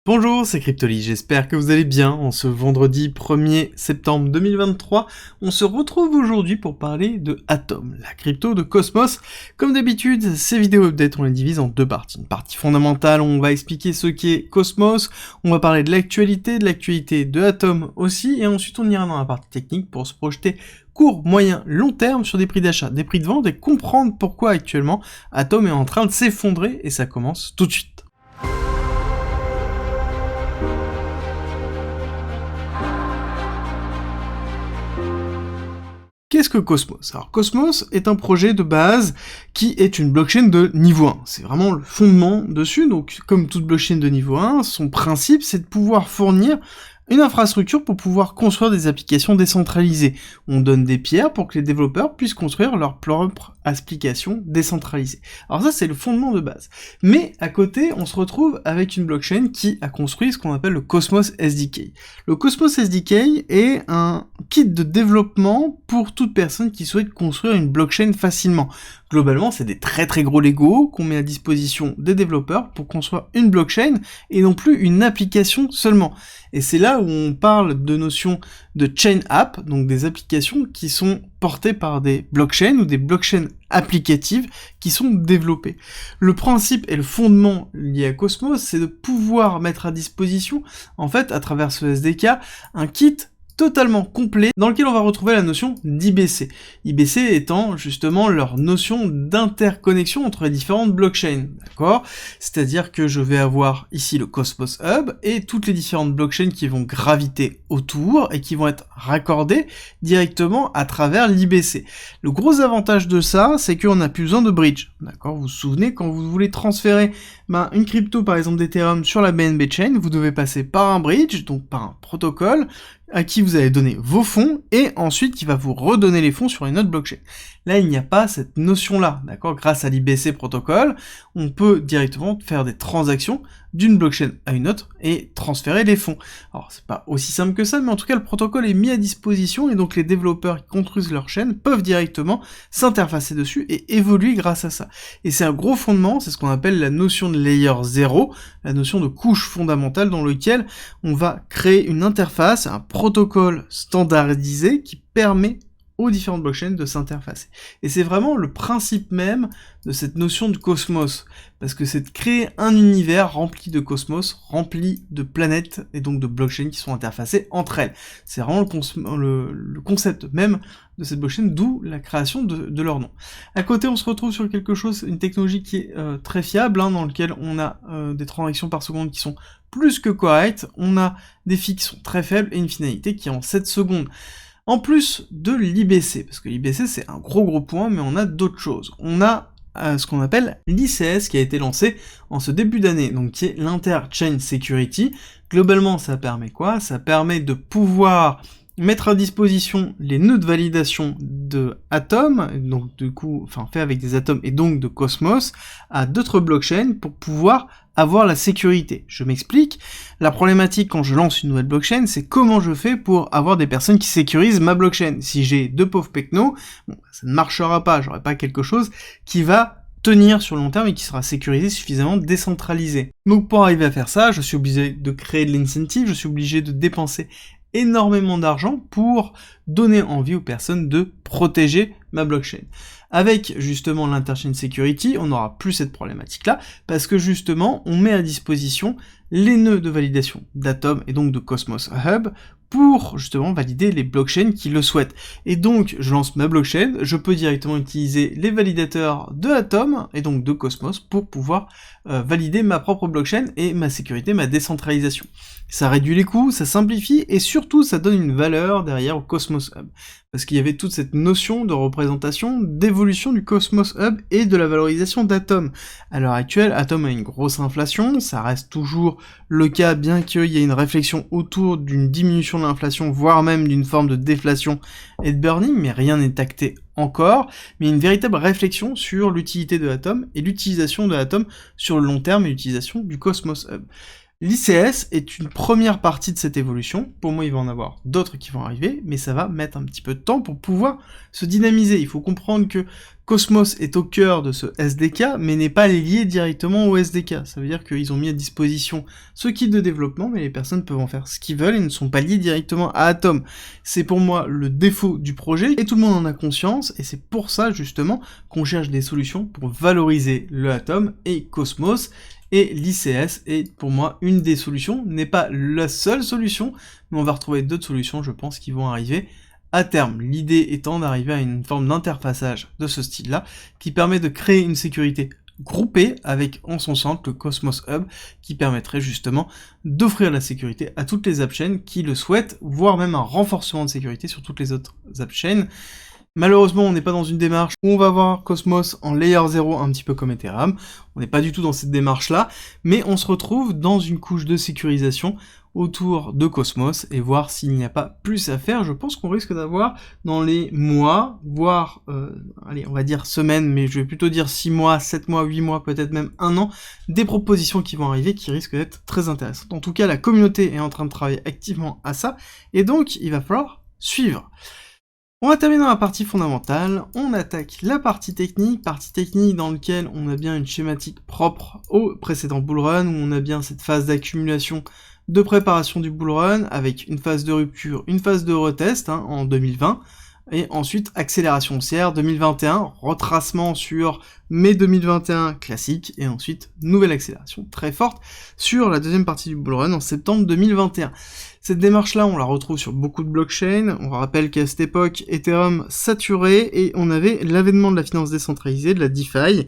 Bonjour, c'est Cryptoly, j'espère que vous allez bien. En ce vendredi 1er septembre 2023, on se retrouve aujourd'hui pour parler de Atom, la crypto de Cosmos. Comme d'habitude, ces vidéos updates, on les divise en deux parties. Une partie fondamentale, on va expliquer ce qu'est Cosmos, on va parler de l'actualité de Atom aussi, et ensuite on ira dans la partie technique pour se projeter court, moyen, long terme sur des prix d'achat, des prix de vente, et comprendre pourquoi actuellement Atom est en train de s'effondrer, et ça commence tout de suite. Qu'est-ce que Cosmos? Alors Cosmos est un projet de base qui est une blockchain de niveau 1. C'est vraiment le fondement dessus, donc comme toute blockchain de niveau 1, son principe c'est de pouvoir fournir une infrastructure pour pouvoir construire des applications décentralisées. On donne des pierres pour que les développeurs puissent construire leur propre application décentralisée. Alors ça, c'est le fondement de base. Mais à côté, on se retrouve avec une blockchain qui a construit ce qu'on appelle le Cosmos SDK. Le Cosmos SDK est un kit de développement pour toute personne qui souhaite construire une blockchain facilement. Globalement, c'est des très très gros Lego qu'on met à disposition des développeurs pour construire une blockchain et non plus une application seulement. Et c'est là où on parle de notion de chain app, donc des applications qui sont portées par des blockchains ou des blockchains applicatives qui sont développées. Le principe et le fondement lié à Cosmos, c'est de pouvoir mettre à disposition, en fait, à travers ce SDK, un kit totalement complet dans lequel on va retrouver la notion d'IBC. IBC étant justement leur notion d'interconnexion entre les différentes blockchains, d'accord? C'est-à-dire que je vais avoir ici le Cosmos Hub et toutes les différentes blockchains qui vont graviter autour et qui vont être raccordées directement à travers l'IBC. Le gros avantage de ça, c'est qu'on n'a plus besoin de bridge, d'accord? Vous vous souvenez, quand vous voulez transférer une crypto par exemple d'Ethereum sur la BNB Chain, vous devez passer par un bridge, donc par un protocole, à qui vous allez donner vos fonds, et ensuite qui va vous redonner les fonds sur une autre blockchain. Là, il n'y a pas cette notion-là, d'accord? Grâce à l'IBC protocole, on peut directement faire des transactions d'une blockchain à une autre et transférer les fonds. Alors, c'est pas aussi simple que ça, mais en tout cas, le protocole est mis à disposition, et donc les développeurs qui construisent leur chaîne peuvent directement s'interfacer dessus et évoluer grâce à ça. Et c'est un gros fondement, c'est ce qu'on appelle la notion de layer 0, la notion de couche fondamentale dans lequel on va créer une interface, un protocole standardisé qui permet aux différentes blockchains de s'interfacer. Et c'est vraiment le principe même de cette notion de cosmos, parce que c'est de créer un univers rempli de cosmos, rempli de planètes, et donc de blockchains qui sont interfacées entre elles. C'est vraiment le concept même de cette blockchain, d'où la création de leur nom. À côté, on se retrouve sur quelque chose, une technologie qui est très fiable, dans lequel on a des transactions par seconde qui sont plus que correctes, on a des fees qui sont très faibles, et une finalité qui est en 7 secondes. En plus de l'IBC, parce que l'IBC c'est un gros point, mais on a d'autres choses. On a ce qu'on appelle l'ICS qui a été lancé en ce début d'année, donc qui est l'Inter-Chain Security. Globalement, ça permet quoi? Ça permet de pouvoir mettre à disposition les nœuds de validation de Atom, donc du coup, fait avec des atomes et donc de Cosmos, à d'autres blockchains pour pouvoir avoir la sécurité. Je m'explique. La problématique quand je lance une nouvelle blockchain, c'est comment je fais pour avoir des personnes qui sécurisent ma blockchain. Si j'ai deux pauvres pecnos, ça ne marchera pas, j'aurai pas quelque chose qui va tenir sur le long terme et qui sera sécurisé, suffisamment décentralisé. Donc pour arriver à faire ça, je suis obligé de créer de l'incentive, je suis obligé de dépenser énormément d'argent pour donner envie aux personnes de protéger ma blockchain. Avec justement l'Inter-Chain Security, on n'aura plus cette problématique-là, parce que justement, on met à disposition les nœuds de validation d'Atom et donc de Cosmos Hub pour justement valider les blockchains qui le souhaitent. Et donc, je lance ma blockchain, je peux directement utiliser les validateurs de Atom et donc de Cosmos pour pouvoir valider ma propre blockchain et ma sécurité, ma décentralisation. Ça réduit les coûts, ça simplifie et surtout ça donne une valeur derrière au Cosmos Hub. Parce qu'il y avait toute cette notion de représentation, d'évolution du Cosmos Hub et de la valorisation d'Atom. À l'heure actuelle, Atom a une grosse inflation, ça reste toujours le cas, bien qu'il y ait une réflexion autour d'une diminution de l'inflation, voire même d'une forme de déflation et de burning, mais rien n'est acté encore, mais une véritable réflexion sur l'utilité de Atom et l'utilisation de Atom sur le long terme et l'utilisation du Cosmos Hub. L'ICS est une première partie de cette évolution. Pour moi, il va en avoir d'autres qui vont arriver, mais ça va mettre un petit peu de temps pour pouvoir se dynamiser. Il faut comprendre que Cosmos est au cœur de ce SDK, mais n'est pas lié directement au SDK. Ça veut dire qu'ils ont mis à disposition ce kit de développement, mais les personnes peuvent en faire ce qu'ils veulent et ne sont pas liés directement à Atom. C'est pour moi le défaut du projet, et tout le monde en a conscience, et c'est pour ça, justement, qu'on cherche des solutions pour valoriser le Atom et Cosmos. Et l'ICS est pour moi une des solutions, n'est pas la seule solution, mais on va retrouver d'autres solutions, je pense, qui vont arriver à terme. L'idée étant d'arriver à une forme d'interfaçage de ce style-là, qui permet de créer une sécurité groupée avec en son centre le Cosmos Hub, qui permettrait justement d'offrir la sécurité à toutes les AppChains qui le souhaitent, voire même un renforcement de sécurité sur toutes les autres AppChains. Malheureusement, on n'est pas dans une démarche où on va voir Cosmos en layer 0 un petit peu comme Ethereum, on n'est pas du tout dans cette démarche-là, mais on se retrouve dans une couche de sécurisation autour de Cosmos, et voir s'il n'y a pas plus à faire. Je pense qu'on risque d'avoir dans les mois, voire, allez, on va dire semaines, mais je vais plutôt dire 6 mois, 7 mois, 8 mois, peut-être même 1 an, des propositions qui vont arriver qui risquent d'être très intéressantes. En tout cas, la communauté est en train de travailler activement à ça, et donc il va falloir suivre. On va terminer dans la partie fondamentale, on attaque la partie technique dans laquelle on a bien une schématique propre au précédent bullrun, où on a bien cette phase d'accumulation, de préparation du bullrun, avec une phase de rupture, une phase de retest en 2020, et ensuite accélération haussière 2021, retracement sur mai 2021 classique, et ensuite nouvelle accélération très forte sur la deuxième partie du bullrun en septembre 2021. Cette démarche-là, on la retrouve sur beaucoup de blockchains. On rappelle qu'à cette époque, Ethereum saturait et on avait l'avènement de la finance décentralisée, de la DeFi,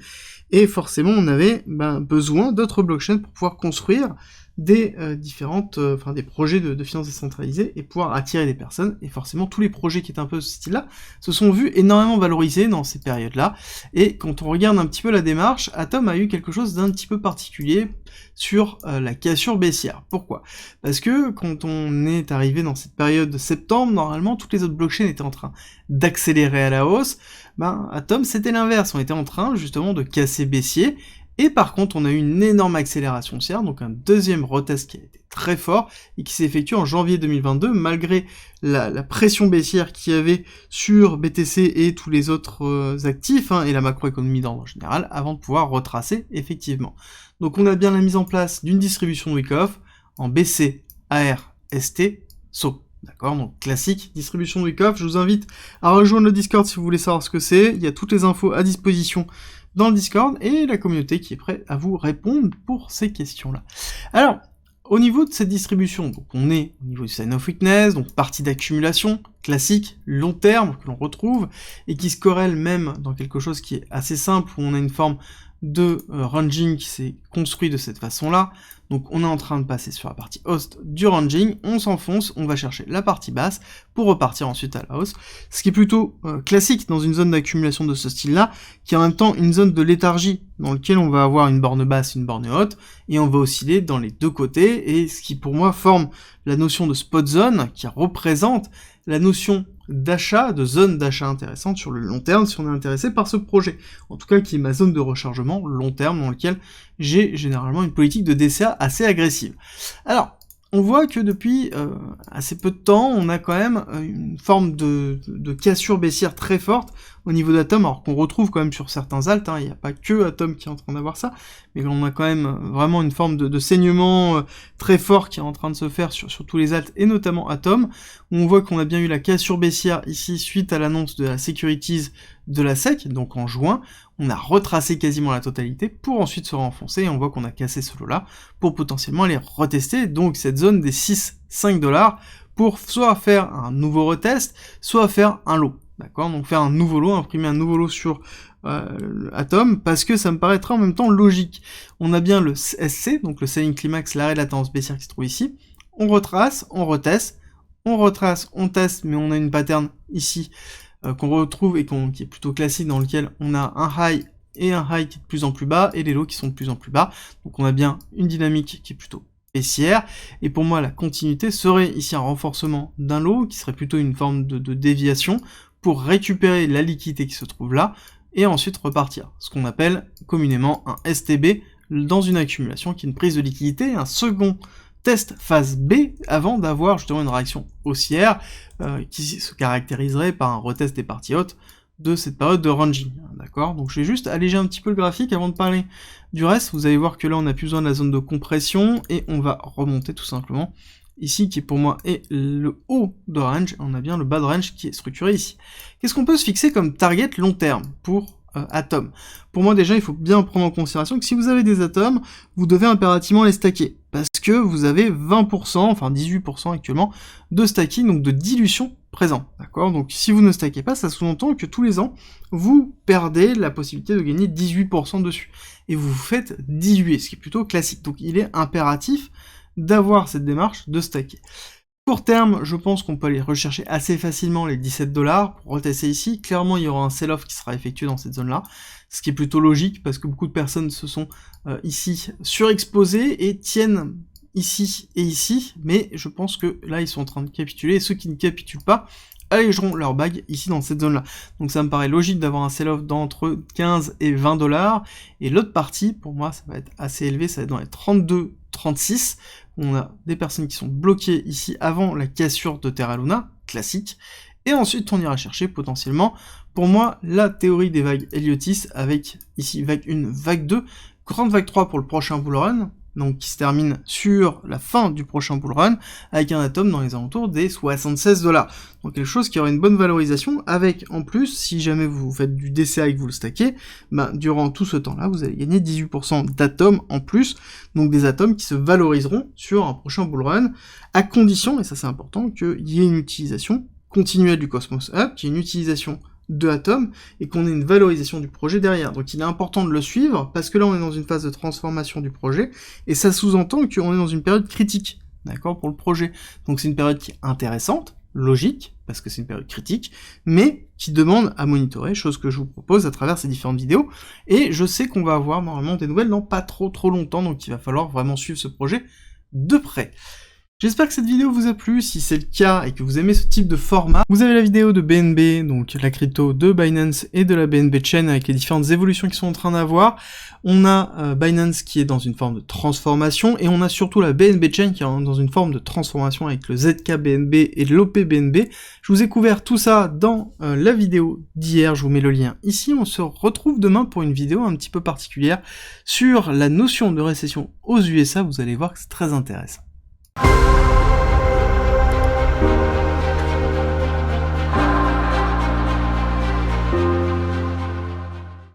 et forcément on avait besoin d'autres blockchains pour pouvoir construire des des projets de finance décentralisée et pouvoir attirer des personnes, et forcément tous les projets qui étaient un peu de ce style-là se sont vus énormément valorisés dans ces périodes-là, et quand on regarde un petit peu la démarche, Atom a eu quelque chose d'un petit peu particulier sur la cassure baissière. Pourquoi? Parce que quand on est arrivé dans cette période de septembre, normalement toutes les autres blockchains étaient en train d'accélérer à la hausse, Atom c'était l'inverse, on était en train justement de casser baissier, et par contre, on a eu une énorme accélération haussière, donc un deuxième retest qui a été très fort, et qui s'est effectué en janvier 2022, malgré la pression baissière qu'il y avait sur BTC et tous les autres actifs, et la macroéconomie d'ordre général, avant de pouvoir retracer effectivement. Donc on a bien la mise en place d'une distribution de Wyckoff en BC, AR, ST, SO. D'accord, donc classique, distribution de Wyckoff. Je vous invite à rejoindre le Discord si vous voulez savoir ce que c'est, il y a toutes les infos à disposition dans le Discord, et la communauté qui est prête à vous répondre pour ces questions-là. Alors, au niveau de cette distribution, donc on est au niveau du sign of weakness, donc partie d'accumulation, classique, long terme, que l'on retrouve, et qui se corrèle même dans quelque chose qui est assez simple, où on a une forme de ranging qui s'est construit de cette façon-là. Donc on est en train de passer sur la partie host du ranging, on s'enfonce, on va chercher la partie basse pour repartir ensuite à la hausse, ce qui est plutôt classique dans une zone d'accumulation de ce style-là, qui est en même temps une zone de léthargie, dans laquelle on va avoir une borne basse, une borne haute, et on va osciller dans les deux côtés, et ce qui pour moi forme la notion de spot zone, qui représente la notion d'achat, de zone d'achat intéressante sur le long terme, si on est intéressé par ce projet. En tout cas, qui est ma zone de rechargement long terme, dans lequel j'ai généralement une politique de DCA assez agressive. Alors, on voit que depuis assez peu de temps, on a quand même une forme de cassure baissière très forte au niveau d'Atom, alors qu'on retrouve quand même sur certains alts, il n'y a pas que Atom qui est en train d'avoir ça, mais on a quand même vraiment une forme de saignement très fort qui est en train de se faire sur tous les alts, et notamment Atom, où on voit qu'on a bien eu la cassure baissière ici suite à l'annonce de la Securities de la SEC, donc en juin, on a retracé quasiment la totalité pour ensuite se renfoncer, et on voit qu'on a cassé ce lot-là pour potentiellement aller retester, donc cette zone des 6-5$ pour soit faire un nouveau retest, soit faire un lot. D'accord, donc faire un nouveau lot, imprimer un nouveau lot sur Atom, parce que ça me paraîtrait en même temps logique. On a bien le SC, donc le Selling Climax, l'arrêt de la tendance baissière qui se trouve ici, on retrace, on reteste, on retrace, on teste, mais on a une pattern ici qu'on retrouve et qui est plutôt classique, dans lequel on a un high et un high qui est de plus en plus bas, et les lows qui sont de plus en plus bas, donc on a bien une dynamique qui est plutôt baissière, et pour moi la continuité serait ici un renforcement d'un lot, qui serait plutôt une forme de déviation, pour récupérer la liquidité qui se trouve là, et ensuite repartir, ce qu'on appelle communément un STB, dans une accumulation qui est une prise de liquidité, un second test phase B avant d'avoir justement une réaction haussière qui se caractériserait par un retest des parties hautes de cette période de ranging, d'accord? Donc je vais juste alléger un petit peu le graphique avant de parler du reste. Vous allez voir que là on n'a plus besoin de la zone de compression et on va remonter tout simplement ici qui pour moi est le haut de range, on a bien le bas de range qui est structuré ici. Qu'est-ce qu'on peut se fixer comme target long terme pour Atom? Pour moi déjà il faut bien prendre en considération que si vous avez des atomes, vous devez impérativement les stacker, parce que vous avez 20%, enfin 18% actuellement, de stacking, donc de dilution présent, d'accord? Donc si vous ne stackez pas, ça sous-entend que tous les ans, vous perdez la possibilité de gagner 18% dessus, et vous vous faites diluer, ce qui est plutôt classique, donc il est impératif d'avoir cette démarche de stacker. Court terme, je pense qu'on peut aller rechercher assez facilement les 17 $ pour retester ici. Clairement, il y aura un sell-off qui sera effectué dans cette zone-là, ce qui est plutôt logique parce que beaucoup de personnes se sont ici surexposées et tiennent ici et ici, mais je pense que là, ils sont en train de capituler, et ceux qui ne capitulent pas allégeront leur bague ici dans cette zone-là. Donc ça me paraît logique d'avoir un sell-off d'entre 15 et 20 $, et l'autre partie, pour moi, ça va être assez élevé, ça va être dans les 32, 36, on a des personnes qui sont bloquées ici avant la cassure de Terra Luna, classique, et ensuite on ira chercher potentiellement, pour moi, la théorie des vagues Heliotis, avec ici vague 1, vague 2, grande vague 3 pour le prochain bull run, donc qui se termine sur la fin du prochain bull run, avec un atome dans les alentours des 76 $. Donc quelque chose qui aura une bonne valorisation, avec en plus, si jamais vous faites du DCA et que vous le stackez, durant tout ce temps-là, vous allez gagner 18% d'atomes en plus, donc des atomes qui se valoriseront sur un prochain bull run, à condition, et ça c'est important, qu'il y ait une utilisation continuelle du Cosmos Hub, qu'il y ait une utilisation de Atom, et qu'on ait une valorisation du projet derrière. Donc il est important de le suivre, parce que là on est dans une phase de transformation du projet, et ça sous-entend qu'on est dans une période critique, d'accord, pour le projet. Donc c'est une période qui est intéressante, logique, parce que c'est une période critique, mais qui demande à monitorer, chose que je vous propose à travers ces différentes vidéos, et je sais qu'on va avoir normalement des nouvelles dans pas trop longtemps, donc il va falloir vraiment suivre ce projet de près. J'espère que cette vidéo vous a plu. Si c'est le cas et que vous aimez ce type de format, vous avez la vidéo de BNB, donc la crypto de Binance et de la BNB Chain avec les différentes évolutions qui sont en train d'avoir. On a Binance qui est dans une forme de transformation, et on a surtout la BNB Chain qui est dans une forme de transformation avec le ZKBNB et l'OPBNB. Je vous ai couvert tout ça dans la vidéo d'hier, je vous mets le lien ici. On se retrouve demain pour une vidéo un petit peu particulière sur la notion de récession aux USA, vous allez voir que c'est très intéressant.